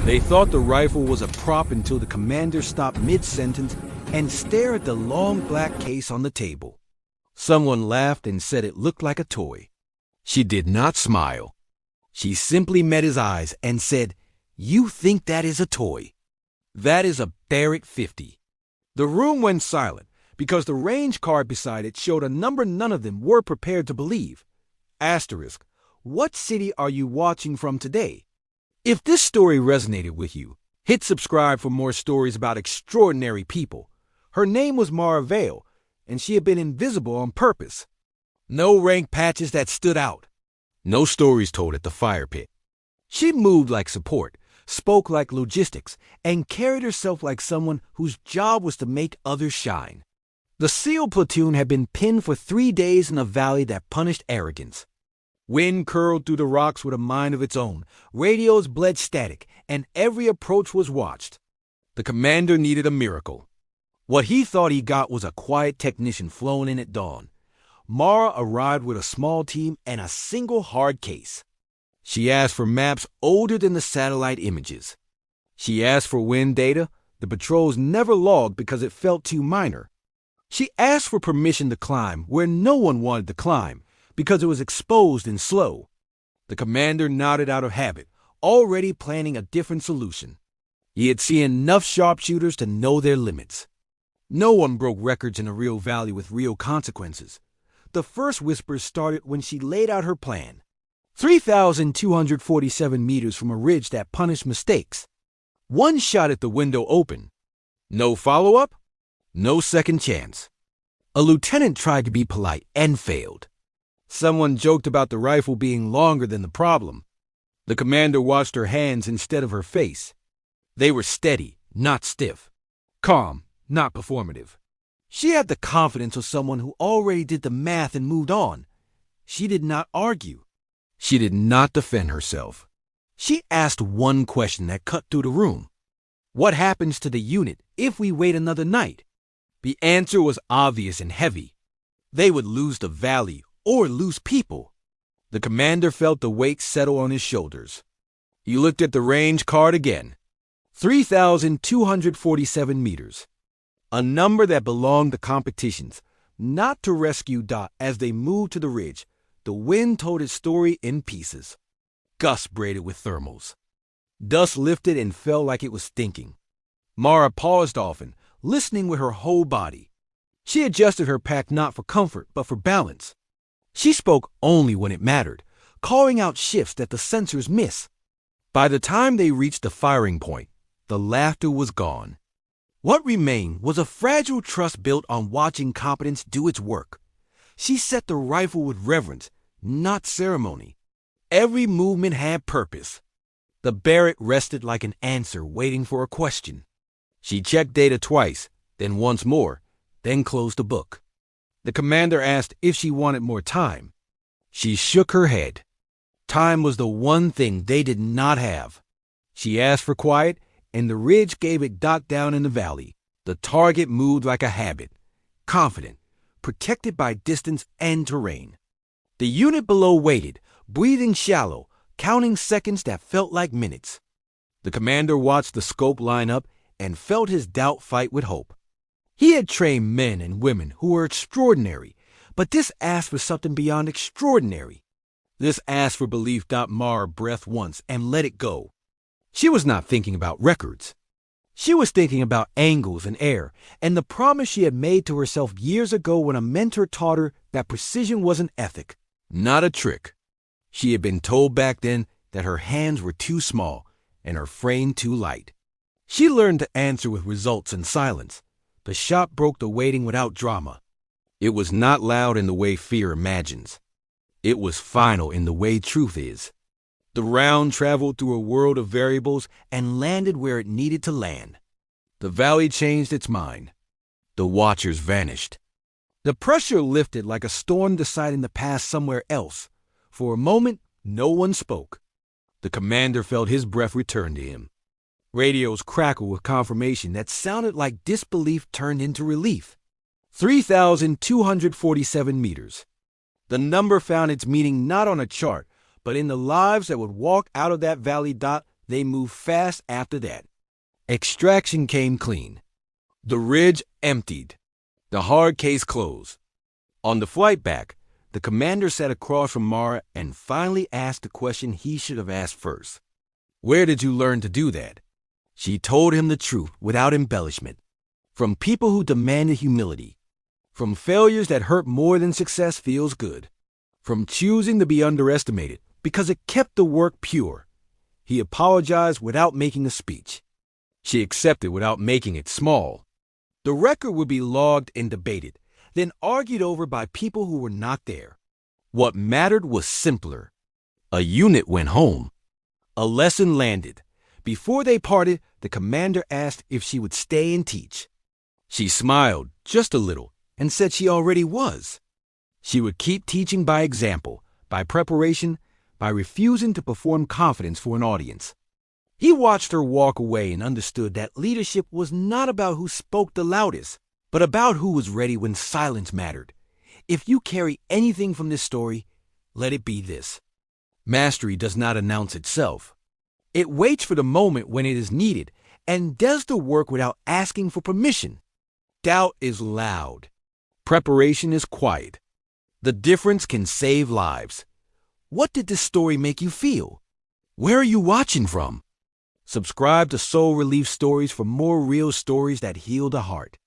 They thought the rifle was a prop until the commander stopped mid-sentence and stared at the long black case on the table. Someone laughed and said it looked like a toy. She did not smile. She simply met his eyes and said, "You think that is a toy? That is a Barrett 50. The room went silent because the range card beside it showed a number none of them were prepared to believe. Asterisk, what city are you watching from today? If this story resonated with you, hit subscribe for more stories about extraordinary people. Her name was Mara Vale, and she had been invisible on purpose. No rank patches that stood out. No stories told at the fire pit. She moved like support, spoke like logistics, and carried herself like someone whose job was to make others shine. The SEAL platoon had been pinned for 3 days in a valley that punished arrogance. Wind curled through the rocks with a mind of its own. Radios bled static, and every approach was watched. The commander needed a miracle. What he thought he got was a quiet technician flown in at dawn. Mara arrived with a small team and a single hard case. She asked for maps older than the satellite images. She asked for wind data the patrols never logged because it felt too minor. She asked for permission to climb where no one wanted to climb because it was exposed and slow. The commander nodded out of habit, already planning a different solution. He had seen enough sharpshooters to know their limits. No one broke records in a real valley with real consequences. The first whispers started when she laid out her plan. 3,247 meters from a ridge that punished mistakes. One shot at the window open. No follow-up, no second chance. A lieutenant tried to be polite and failed. Someone joked about the rifle being longer than the problem. The commander watched her hands instead of her face. They were steady, not stiff. Calm, not performative. She had the confidence of someone who already did the math and moved on. She did not argue. She did not defend herself. She asked one question that cut through the room. What happens to the unit if we wait another night? The answer was obvious and heavy. They would lose the valley or lose people. The commander felt the weight settle on his shoulders. He looked at the range card again. 3,247 meters. A number that belonged to competitions, not to rescue. As they moved to the ridge, the wind told its story in pieces. Gusts braided with thermals. Dust lifted and fell like it was thinking. Mara paused often, listening with her whole body. She adjusted her pack not for comfort, but for balance. She spoke only when it mattered, calling out shifts that the sensors miss. By the time they reached the firing point, the laughter was gone. What remained was a fragile trust built on watching competence do its work. She set the rifle with reverence, not ceremony. Every movement had purpose. The Barrett rested like an answer waiting for a question. She checked data twice, then once more, then closed the book. The commander asked if she wanted more time. She shook her head. Time was the one thing they did not have. She asked for quiet, and the ridge gave it. Down in the valley. The target moved like a habit, confident, protected by distance and terrain. The unit below waited, breathing shallow, counting seconds that felt like minutes. The commander watched the scope line up and felt his doubt fight with hope. He had trained men and women who were extraordinary, but this asked for something beyond extraordinary. This asked for belief. Mara breathed once and let it go. She was not thinking about records. She was thinking about angles and air, and the promise she had made to herself years ago when a mentor taught her that precision was an ethic, not a trick. She had been told back then that her hands were too small and her frame too light. She learned to answer with results and silence. The shot broke the waiting without drama. It was not loud in the way fear imagines. It was final in the way truth is. The round traveled through a world of variables and landed where it needed to land. The valley changed its mind. The watchers vanished. The pressure lifted like a storm deciding to pass somewhere else. For a moment, no one spoke. The commander felt his breath return to him. Radios crackled with confirmation that sounded like disbelief turned into relief. 3,247 meters. The number found its meaning not on a chart, but in the lives that would walk out of that valley. They moved fast after that. Extraction came clean. The ridge emptied. The hard case closed. On the flight back, the commander sat across from Mara and finally asked the question he should have asked first. Where did you learn to do that? She told him the truth without embellishment. From people who demanded humility. From failures that hurt more than success feels good. From choosing to be underestimated because it kept the work pure. He apologized without making a speech. She accepted without making it small. The record would be logged and debated, then argued over by people who were not there. What mattered was simpler. A unit went home. A lesson landed. Before they parted, the commander asked if she would stay and teach. She smiled, just a little, and said she already was. She would keep teaching by example, by preparation, by refusing to perform confidence for an audience. He watched her walk away and understood that leadership was not about who spoke the loudest, but about who was ready when silence mattered. If you carry anything from this story, let it be this. Mastery does not announce itself. It waits for the moment when it is needed and does the work without asking for permission. Doubt is loud. Preparation is quiet. The difference can save lives. What did this story make you feel? Where are you watching from? Subscribe to Soul Relief Stories for more real stories that heal the heart.